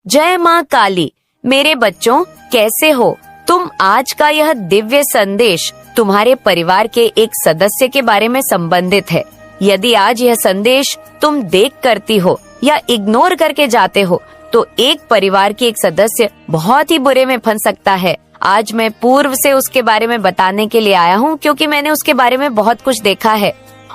जय माँ काली। मेरे बच्चों, कैसे हो तुम? आज का यह दिव्य संदेश तुम्हारे परिवार के एक सदस्य के बारे में संबंधित है। यदि आज यह संदेश तुम देख करती हो या इग्नोर करके जाते हो तो एक परिवार की एक सदस्य बहुत ही बुरे में फंस सकता है। आज मैं पूर्व से उसके बारे में बताने के लिए आया हूँ, क्योंकि मैंने उसके बारे में बहुत कुछ देखा है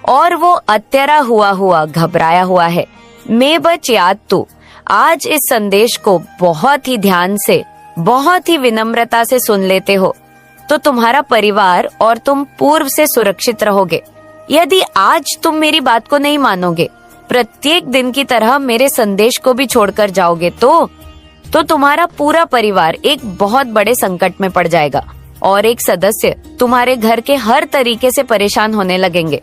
और वो अत्यरा हुआ घबराया हुआ है। मैं बच याद तू, आज इस संदेश को बहुत ही ध्यान से, बहुत ही विनम्रता से सुन लेते हो तो तुम्हारा परिवार और तुम पूर्व से सुरक्षित रहोगे। यदि आज तुम मेरी बात को नहीं मानोगे, प्रत्येक दिन की तरह मेरे संदेश को भी छोड़कर जाओगे तो तुम्हारा पूरा परिवार एक बहुत बड़े संकट में पड़ जाएगा और एक सदस्य तुम्हारे घर के हर तरीके से परेशान होने लगेंगे।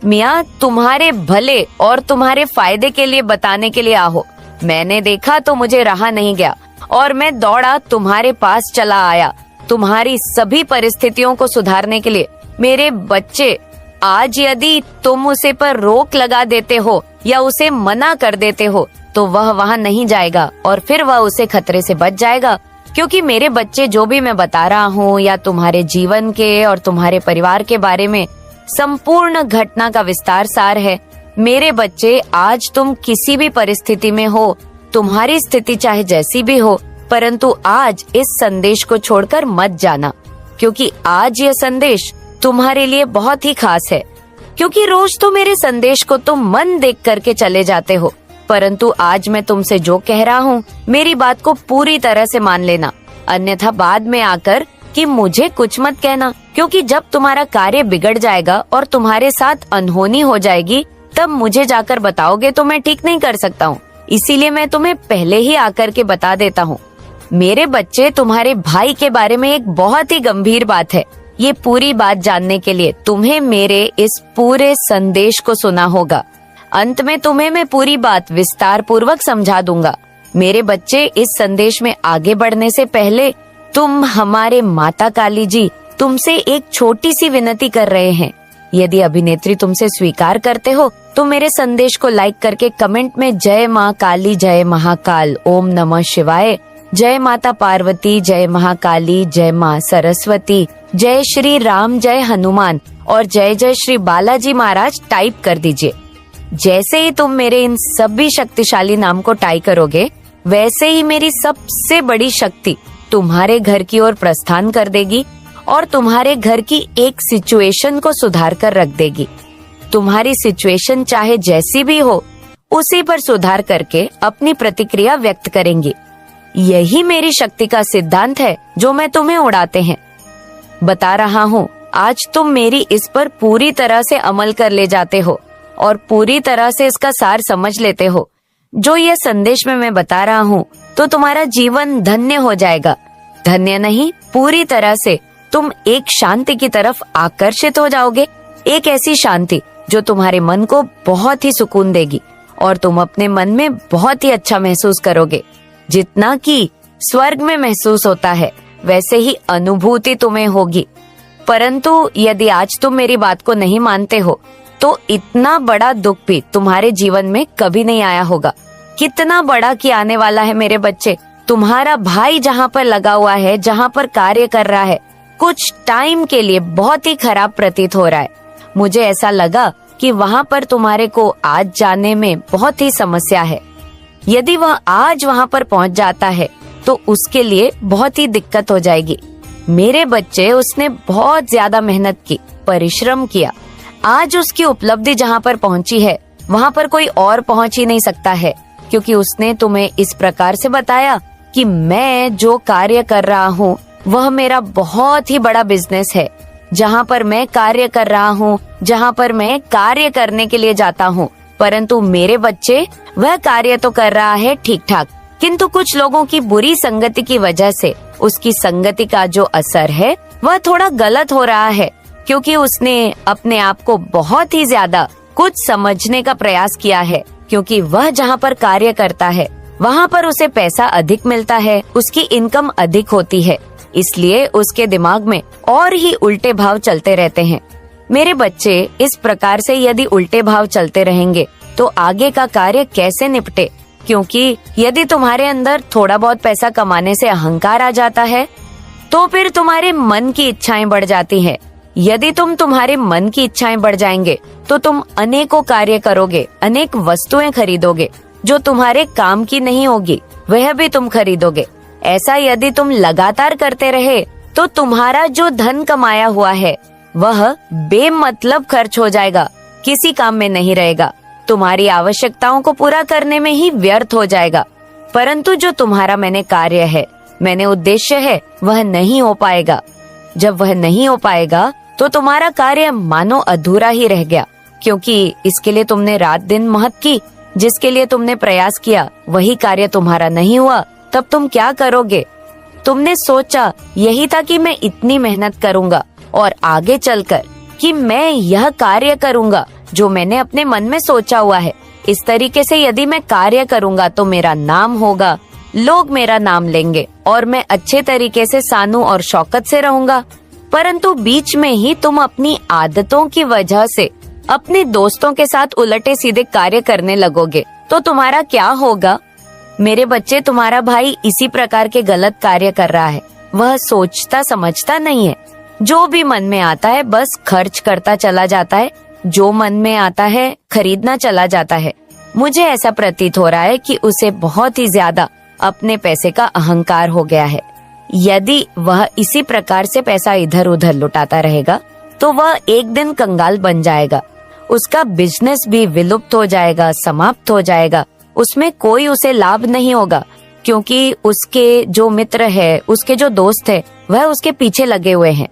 मियाँ, तुम्हारे भले और तुम्हारे फायदे के लिए बताने के लिए आहो। मैंने देखा तो मुझे रहा नहीं गया और मैं दौड़ा तुम्हारे पास चला आया तुम्हारी सभी परिस्थितियों को सुधारने के लिए। मेरे बच्चे, आज यदि तुम उसे पर रोक लगा देते हो या उसे मना कर देते हो तो वह वहाँ नहीं जाएगा और फिर वह उसे खतरे से बच जाएगा। क्योंकि मेरे बच्चे, जो भी मैं बता रहा हूँ या तुम्हारे जीवन के और तुम्हारे परिवार के बारे में संपूर्ण घटना का विस्तार सार है। मेरे बच्चे, आज तुम किसी भी परिस्थिति में हो, तुम्हारी स्थिति चाहे जैसी भी हो, परंतु आज इस संदेश को छोड़कर मत जाना, क्योंकि आज यह संदेश तुम्हारे लिए बहुत ही खास है। क्योंकि रोज तो मेरे संदेश को तुम मन देख करके चले जाते हो, परंतु आज मैं तुमसे जो कह रहा हूँ, मेरी बात को पूरी तरह से मान लेना, अन्यथा बाद में आकर कि मुझे कुछ मत कहना। क्योंकि जब तुम्हारा कार्य बिगड़ जाएगा और तुम्हारे साथ अनहोनी हो जाएगी, तब मुझे जाकर बताओगे तो मैं ठीक नहीं कर सकता हूँ। इसीलिए मैं तुम्हें पहले ही आकर के बता देता हूँ। मेरे बच्चे, तुम्हारे भाई के बारे में एक बहुत ही गंभीर बात है। ये पूरी बात जानने के लिए तुम्हें मेरे इस पूरे संदेश को सुना होगा। अंत में तुम्हें मैं पूरी बात विस्तार पूर्वक समझा दूंगा। मेरे बच्चे, इस संदेश में आगे बढ़ने से पहले तुम, हमारे माता काली जी, तुमसे एक छोटी सी विनती कर रहे हैं। यदि अभिनेत्री तुमसे स्वीकार करते हो तो मेरे संदेश को लाइक करके कमेंट में जय माँ काली, जय महाकाल, ओम नमः शिवाय, जय माता पार्वती, जय महाकाली, जय माँ सरस्वती, जय श्री राम, जय हनुमान और जय जय श्री बालाजी महाराज टाइप कर दीजिए। जैसे ही तुम मेरे इन सभी शक्तिशाली नाम को टाइप करोगे, वैसे ही मेरी सबसे बड़ी शक्ति तुम्हारे घर की ओर प्रस्थान कर देगी और तुम्हारे घर की एक सिचुएशन को सुधार कर रख देगी। तुम्हारी सिचुएशन चाहे जैसी भी हो, उसी पर सुधार करके अपनी प्रतिक्रिया व्यक्त करेंगी। यही मेरी शक्ति का सिद्धांत है जो मैं तुम्हें उड़ाते हैं बता रहा हूँ। आज तुम मेरी इस पर पूरी तरह से अमल कर ले जाते हो और पूरी तरह से इसका सार समझ लेते हो जो यह संदेश में मैं बता रहा हूँ, तो तुम्हारा जीवन धन्य हो जाएगा। धन्य नहीं, पूरी तरह से तुम एक शांति की तरफ आकर्षित हो जाओगे। एक ऐसी शांति जो तुम्हारे मन को बहुत ही सुकून देगी और तुम अपने मन में बहुत ही अच्छा महसूस करोगे। जितना कि स्वर्ग में महसूस होता है, वैसे ही अनुभूति तुम्हें होगी। परंतु यदि आज तुम मेरी बात को नहीं मानते हो तो इतना बड़ा दुख भी तुम्हारे जीवन में कभी नहीं आया होगा। कितना बड़ा कि आने वाला है मेरे बच्चे। तुम्हारा भाई जहाँ पर लगा हुआ है, जहाँ पर कार्य कर रहा है, कुछ टाइम के लिए बहुत ही खराब प्रतीत हो रहा है। मुझे ऐसा लगा कि वहाँ पर तुम्हारे को आज जाने में बहुत ही समस्या है। यदि वह आज वहाँ पर पहुँच जाता है तो उसके लिए बहुत ही दिक्कत हो जाएगी। मेरे बच्चे, उसने बहुत ज्यादा मेहनत की, परिश्रम किया। आज उसकी उपलब्धि जहाँ पर पहुँची है, वहाँ पर कोई और पहुँच ही नहीं सकता है, क्योंकि उसने तुम्हें इस प्रकार से बताया कि मैं जो कार्य कर रहा हूँ वह मेरा बहुत ही बड़ा बिजनेस है। जहाँ पर मैं कार्य कर रहा हूँ, जहाँ पर मैं कार्य करने के लिए जाता हूँ, परंतु मेरे बच्चे, वह कार्य तो कर रहा है ठीक ठाक, किंतु कुछ लोगों की बुरी संगति की वजह से उसकी संगति का जो असर है वह थोड़ा गलत हो रहा है। क्योंकि उसने अपने आप को बहुत ही ज्यादा कुछ समझने का प्रयास किया है। क्योंकि वह जहाँ पर कार्य करता है वहाँ पर उसे पैसा अधिक मिलता है, उसकी इनकम अधिक होती है, इसलिए उसके दिमाग में और ही उल्टे भाव चलते रहते हैं। मेरे बच्चे, इस प्रकार से यदि उल्टे भाव चलते रहेंगे तो आगे का कार्य कैसे निपटे, क्योंकि यदि तुम्हारे अंदर थोड़ा बहुत पैसा कमाने से अहंकार आ जाता है तो फिर तुम्हारे मन की इच्छाएं बढ़ जाती हैं। यदि तुम्हारे मन की इच्छाएं बढ़ जाएंगे तो तुम अनेकों कार्य करोगे, अनेक वस्तुएं खरीदोगे जो तुम्हारे काम की नहीं होगी, वह भी तुम खरीदोगे। ऐसा यदि तुम लगातार करते रहे तो तुम्हारा जो धन कमाया हुआ है वह बेमतलब खर्च हो जाएगा, किसी काम में नहीं रहेगा, तुम्हारी आवश्यकताओं को पूरा करने में ही व्यर्थ हो जाएगा। परंतु जो तुम्हारा मैंने कार्य है, मैंने उद्देश्य है, वह नहीं हो पाएगा। जब वह नहीं हो पाएगा तो तुम्हारा कार्य मानो अधूरा ही रह गया, क्योंकि इसके लिए तुमने रात दिन मेहनत की, जिसके लिए तुमने प्रयास किया वही कार्य तुम्हारा नहीं हुआ, तब तुम क्या करोगे? तुमने सोचा यही था कि मैं इतनी मेहनत करूंगा और आगे चलकर कि मैं यह कार्य करूंगा जो मैंने अपने मन में सोचा हुआ है। इस तरीके से यदि मैं कार्य करूंगा तो मेरा नाम होगा, लोग मेरा नाम लेंगे और मैं अच्छे तरीके से सानू और शौकत से रहूंगा। परंतु बीच में ही तुम अपनी आदतों की वजह से अपने दोस्तों के साथ उलटे सीधे कार्य करने लगोगे तो तुम्हारा क्या होगा? मेरे बच्चे, तुम्हारा भाई इसी प्रकार के गलत कार्य कर रहा है। वह सोचता समझता नहीं है, जो भी मन में आता है बस खर्च करता चला जाता है, जो मन में आता है खरीदना चला जाता है। मुझे ऐसा प्रतीत हो रहा है कि उसे बहुत ही ज्यादा अपने पैसे का अहंकार हो गया है। यदि वह इसी प्रकार से पैसा इधर उधर लुटाता रहेगा तो वह एक दिन कंगाल बन जाएगा, उसका बिजनेस भी विलुप्त हो जाएगा, समाप्त हो जाएगा, उसमें कोई उसे लाभ नहीं होगा, क्योंकि उसके जो मित्र है, उसके जो दोस्त है, वह उसके पीछे लगे हुए हैं,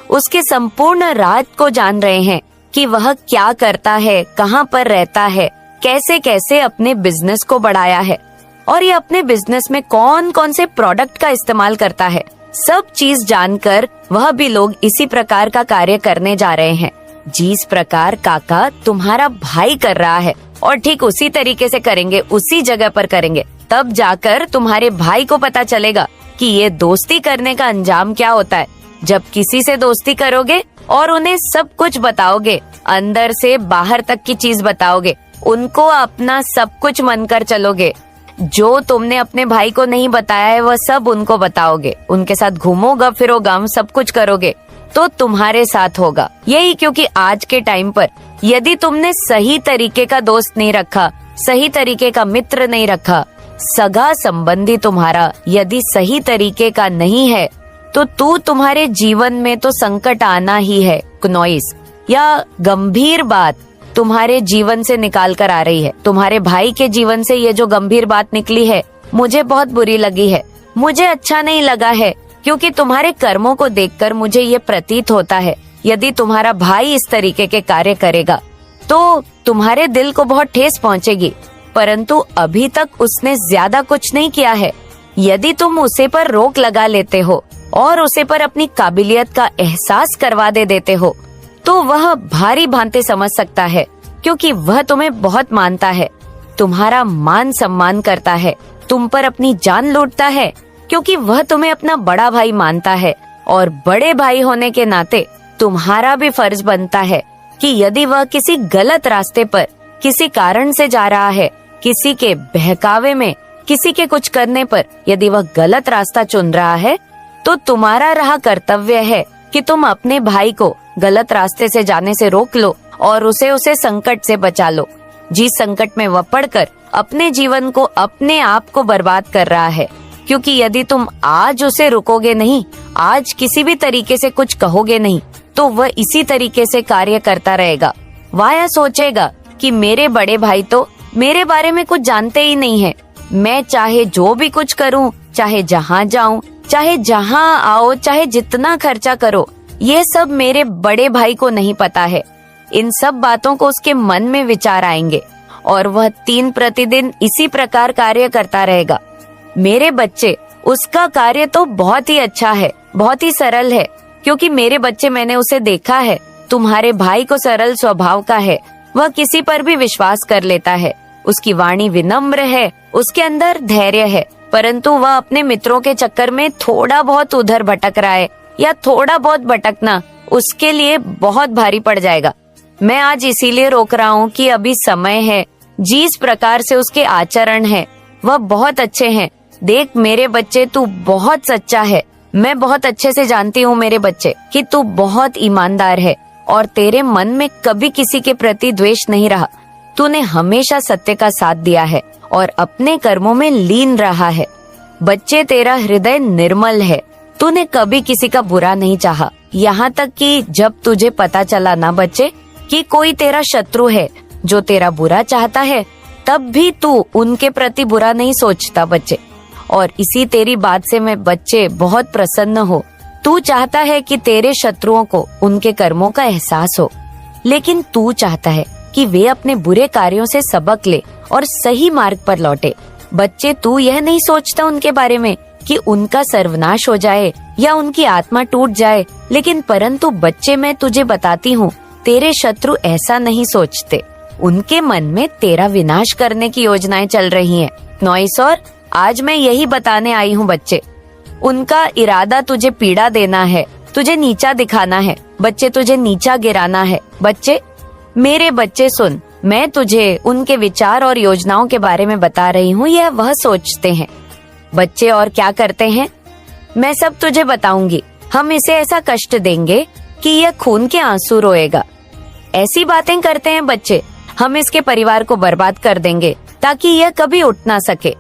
उसके संपूर्ण राज को जान रहे हैं कि वह क्या करता है, कहाँ पर रहता है, कैसे कैसे अपने बिजनेस को बढ़ाया है और ये अपने बिजनेस में कौन कौन से प्रोडक्ट का इस्तेमाल करता है। सब चीज जानकर वह भी लोग इसी प्रकार का कार्य करने जा रहे हैं जिस प्रकार काका तुम्हारा भाई कर रहा है, और ठीक उसी तरीके से करेंगे, उसी जगह पर करेंगे। तब जाकर तुम्हारे भाई को पता चलेगा कि ये दोस्ती करने का अंजाम क्या होता है। जब किसी से दोस्ती करोगे और उन्हें सब कुछ बताओगे, अंदर से बाहर तक की चीज बताओगे, उनको अपना सब कुछ मनकर चलोगे, जो तुमने अपने भाई को नहीं बताया है वह सब उनको बताओगे, उनके साथ घूमोगा फिरोगा, सब कुछ करोगे तो तुम्हारे साथ होगा यही। क्योंकि आज के टाइम पर यदि तुमने सही तरीके का दोस्त नहीं रखा, सही तरीके का मित्र नहीं रखा, सगा संबंधी तुम्हारा यदि सही तरीके का नहीं है तो तुम्हारे जीवन में तो संकट आना ही है। कुनोइस या गंभीर बात तुम्हारे जीवन से निकाल कर आ रही है। तुम्हारे भाई के जीवन से ये जो गंभीर बात निकली है मुझे बहुत बुरी लगी है, मुझे अच्छा नहीं लगा है, क्योंकि तुम्हारे कर्मों को देखकर मुझे ये प्रतीत होता है यदि तुम्हारा भाई इस तरीके के कार्य करेगा तो तुम्हारे दिल को बहुत ठेस पहुंचेगी। परंतु अभी तक उसने ज्यादा कुछ नहीं किया है। यदि तुम उसे पर रोक लगा लेते हो और उसे पर अपनी काबिलियत का एहसास करवा देते हो तो वह भारी भांति समझ सकता है, क्योंकि वह तुम्हें बहुत मानता है, तुम्हारा मान सम्मान करता है, तुम पर अपनी जान लूटता है, क्योंकि वह तुम्हें अपना बड़ा भाई मानता है। और बड़े भाई होने के नाते तुम्हारा भी फर्ज बनता है कि यदि वह किसी गलत रास्ते पर किसी कारण से जा रहा है, किसी के बहकावे में, किसी के कुछ करने पर यदि वह गलत रास्ता चुन रहा है तो तुम्हारा रहा कर्तव्य है कि तुम अपने भाई को गलत रास्ते से जाने से रोक लो और उसे संकट से बचा लो, जिस संकट में वह पड़कर अपने जीवन को, अपने आप को बर्बाद कर रहा है। क्योंकि यदि तुम आज उसे रुकोगे नहीं, आज किसी भी तरीके से कुछ कहोगे नहीं, तो वह इसी तरीके से कार्य करता रहेगा। वह यह सोचेगा कि मेरे बड़े भाई तो मेरे बारे में कुछ जानते ही नहीं है, मैं चाहे जो भी कुछ करूं, चाहे जहां जाऊं, चाहे जहां आओ, चाहे जितना खर्चा करो, ये सब मेरे बड़े भाई को नहीं पता है। इन सब बातों को उसके मन में विचार आएंगे और वह दिन प्रतिदिन इसी प्रकार कार्य करता रहेगा। मेरे बच्चे, उसका कार्य तो बहुत ही अच्छा है, बहुत ही सरल है, क्योंकि मेरे बच्चे, मैंने उसे देखा है, तुम्हारे भाई को सरल स्वभाव का है, वह किसी पर भी विश्वास कर लेता है, उसकी वाणी विनम्र है, उसके अंदर धैर्य है, परंतु वह अपने मित्रों के चक्कर में थोड़ा बहुत उधर भटक रहा है, या थोड़ा बहुत भटकना उसके लिए बहुत भारी पड़ जाएगा। मैं आज इसीलिए रोक रहा हूँ कि अभी समय है, जिस प्रकार से उसके आचरण है वह बहुत अच्छे हैं। देख मेरे बच्चे, तू बहुत सच्चा है। मैं बहुत अच्छे से जानती हूँ मेरे बच्चे कि तू बहुत ईमानदार है और तेरे मन में कभी किसी के प्रति द्वेष नहीं रहा। तूने हमेशा सत्य का साथ दिया है और अपने कर्मों में लीन रहा है। बच्चे, तेरा हृदय निर्मल है। तूने कभी किसी का बुरा नहीं चाहा, यहाँ तक कि जब तुझे पता चला ना बच्चे कि कोई तेरा शत्रु है जो तेरा बुरा चाहता है, तब भी तू उनके प्रति बुरा नहीं सोचता बच्चे। और इसी तेरी बात से मैं बच्चे बहुत प्रसन्न हो। तू चाहता है कि तेरे शत्रुओं को उनके कर्मों का एहसास हो, लेकिन तू चाहता है कि वे अपने बुरे कार्यों से सबक ले और सही मार्ग पर लौटे। बच्चे, तू यह नहीं सोचता उनके बारे में कि उनका सर्वनाश हो जाए या उनकी आत्मा टूट जाए, लेकिन परंतु बच्चे, मैं तुझे बताती हूँ, तेरे शत्रु ऐसा नहीं सोचते। उनके मन में तेरा विनाश करने की योजनाएं चल रही हैं। नॉइसौर, आज मैं यही बताने आई हूँ बच्चे। उनका इरादा तुझे पीड़ा देना है, तुझे नीचा दिखाना है बच्चे, तुझे नीचा गिराना है बच्चे। मेरे बच्चे सुन, मैं तुझे उनके विचार और योजनाओं के बारे में बता रही हूँ। यह वह सोचते हैं बच्चे और क्या करते हैं, मैं सब तुझे बताऊंगी। हम इसे ऐसा कष्ट देंगे कि यह खून के आंसू रोएगा। ऐसी बातें करते हैं बच्चे। हम इसके परिवार को बर्बाद कर देंगे ताकि यह कभी उठ ना सके।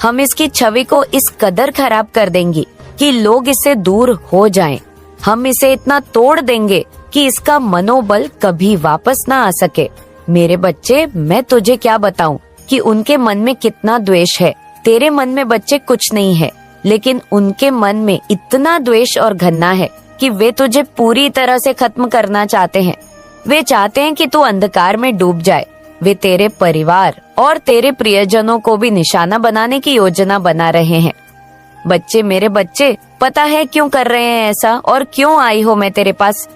हम इसकी छवि को इस कदर खराब कर देंगी कि लोग इससे दूर हो जाएं। हम इसे इतना तोड़ देंगे कि इसका मनोबल कभी वापस ना आ सके। मेरे बच्चे, मैं तुझे क्या बताऊं कि उनके मन में कितना द्वेष है। तेरे मन में बच्चे कुछ नहीं है, लेकिन उनके मन में इतना द्वेष और घृणा है कि वे तुझे पूरी तरह से खत्म करना चाहते हैं। वे चाहते हैं कि तू अंधकार में डूब जाए। वे तेरे परिवार और तेरे प्रियजनों को भी निशाना बनाने की योजना बना रहे हैं। बच्चे, मेरे बच्चे, पता है क्यों कर रहे हैं ऐसा और क्यों आई हो मैं तेरे पास?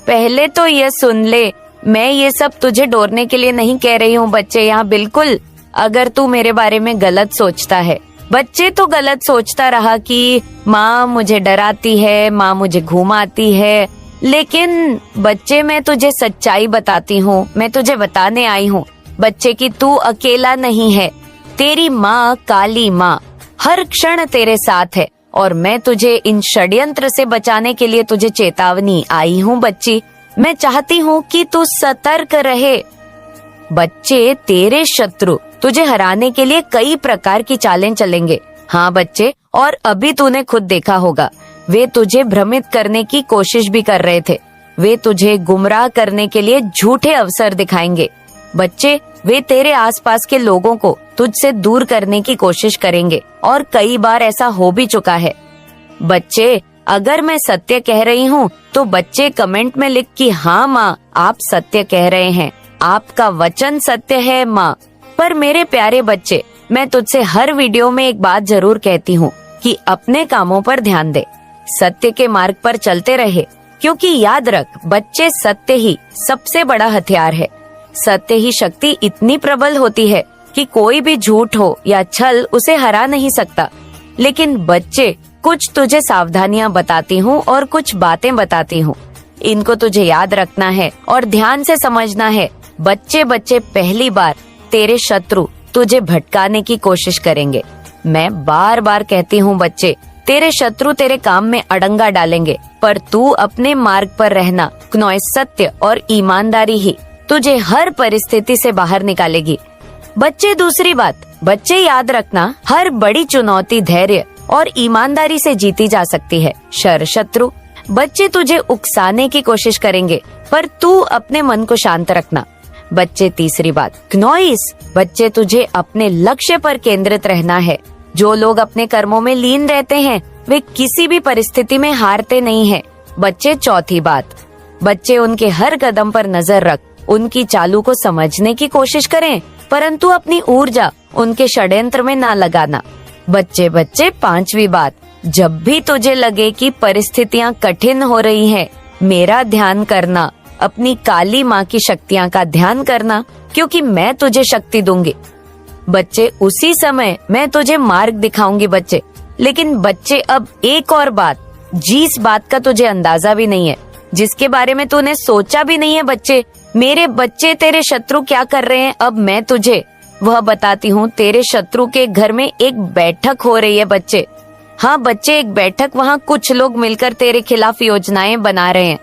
पहले तो ये सुन ले, मैं ये सब तुझे डरने के लिए नहीं कह रही हूँ बच्चे। यहाँ बिल्कुल, अगर तू मेरे बारे में गलत सोचता है बच्चे, तो गलत सोचता रहा कि माँ मुझे डराती है, माँ मुझे घुमाती है। लेकिन बच्चे, मैं तुझे सच्चाई बताती हूँ। मैं तुझे बताने आई हूँ बच्चे कि तू अकेला नहीं है। तेरी माँ, काली माँ, हर क्षण तेरे साथ है और मैं तुझे इन षड्यंत्र से बचाने के लिए तुझे चेतावनी आई हूँ बच्ची। मैं चाहती हूँ कि तू सतर्क रहे। बच्चे, तेरे शत्रु तुझे हराने के लिए कई प्रकार की चालें चलेंगे। हाँ बच्चे, और अभी तूने खुद देखा होगा, वे तुझे भ्रमित करने की कोशिश भी कर रहे थे। वे तुझे गुमराह करने के लिए झूठे अवसर दिखाएंगे। बच्चे, वे तेरे आसपास के लोगों को तुझसे दूर करने की कोशिश करेंगे और कई बार ऐसा हो भी चुका है। बच्चे, अगर मैं सत्य कह रही हूँ तो बच्चे कमेंट में लिख कि हाँ माँ, आप सत्य कह रहे हैं, आपका वचन सत्य है माँ। पर मेरे प्यारे बच्चे, मैं तुझसे हर वीडियो में एक बात जरूर कहती हूँ कि अपने कामों पर ध्यान दे, सत्य के मार्ग पर चलते रहे, क्योंकि याद रख बच्चे, सत्य ही सबसे बड़ा हथियार है। सत्य ही शक्ति इतनी प्रबल होती है कि कोई भी झूठ हो या छल उसे हरा नहीं सकता। लेकिन बच्चे, कुछ तुझे सावधानियां बताती हूँ और कुछ बातें बताती हूँ, इनको तुझे याद रखना है और ध्यान से समझना है। बच्चे, पहली बार तेरे शत्रु तुझे भटकाने की कोशिश करेंगे। मैं बार बार कहती हूँ बच्चे, तेरे शत्रु तेरे काम में अड़ंगा डालेंगे, पर तू अपने मार्ग पर रहना। क्नॉइस, सत्य और ईमानदारी ही तुझे हर परिस्थिति से बाहर निकालेगी। बच्चे, दूसरी बात, बच्चे याद रखना, हर बड़ी चुनौती धैर्य और ईमानदारी से जीती जा सकती है। शत्रु बच्चे तुझे उकसाने की कोशिश करेंगे, पर तू अपने मन को शांत रखना। बच्चे, तीसरी बात, क्नॉइस, बच्चे तुझे अपने लक्ष्य पर केंद्रित रहना है। जो लोग अपने कर्मों में लीन रहते हैं वे किसी भी परिस्थिति में हारते नहीं हैं। बच्चे, चौथी बात, बच्चे उनके हर कदम पर नजर रख, उनकी चालों को समझने की कोशिश करें, परंतु अपनी ऊर्जा उनके षड्यंत्र में ना लगाना। बच्चे, पांचवी बात, जब भी तुझे लगे कि परिस्थितियां कठिन हो रही हैं, मेरा ध्यान करना, अपनी काली माँ की शक्तियाँ का ध्यान करना, क्योंकि मैं तुझे शक्ति दूंगी। बच्चे, उसी समय मैं तुझे मार्ग दिखाऊंगी बच्चे। लेकिन बच्चे, अब एक और बात, जिस बात का तुझे अंदाजा भी नहीं है, जिसके बारे में तूने सोचा भी नहीं है बच्चे, मेरे बच्चे, तेरे शत्रु क्या कर रहे हैं, अब मैं तुझे वह बताती हूँ तेरे शत्रु के घर में एक बैठक हो रही है बच्चे। हाँ बच्चे, एक बैठक, वहाँ कुछ लोग मिलकर तेरे खिलाफ योजनाएं बना रहे हैं।